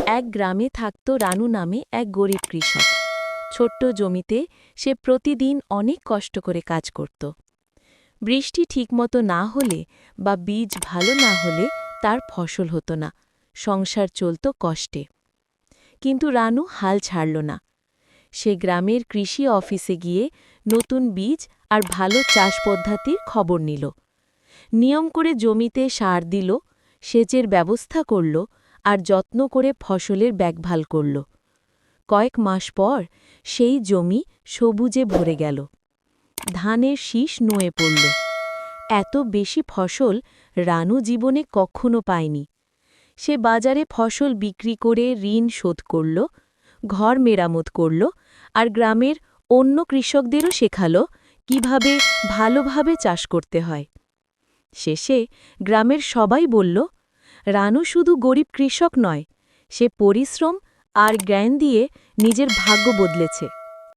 এক গ্রামে থাকত রানু নামে এক গরিব কৃষক। ছোট্ট জমিতে সে প্রতিদিন অনেক কষ্ট করে কাজ করত। বৃষ্টি ঠিকমতো না হলে বা বীজ ভালো না হলে তার ফসল হতো না, সংসার চলত কষ্টে। কিন্তু রানু হাল ছাড়ল না। সে গ্রামের কৃষি অফিসে গিয়ে নতুন বীজ আর ভালো চাষ পদ্ধতির খবর নিল। নিয়ম করে জমিতে সার দিল, সেচের ব্যবস্থা করল আর যত্ন করে ফসলের দেখভাল করল। কয়েক মাস পর সেই জমি সবুজে ভরে গেল। ধানের শীষ নুয়ে পড়ল। এত বেশি ফসল রানু জীবনে কখনো পায়নি। সে বাজারে ফসল বিক্রি করে ঋণ শোধ করল, ঘর মেরামত করল আর গ্রামের অন্য কৃষকদেরও শেখাল কিভাবে ভালোভাবে চাষ করতে হয়। শেষে গ্রামের সবাই বলল, রানু শুধু গরিব কৃষক নয়, সে পরিশ্রম আর জ্ঞান দিয়ে নিজের ভাগ্য বদলেছে।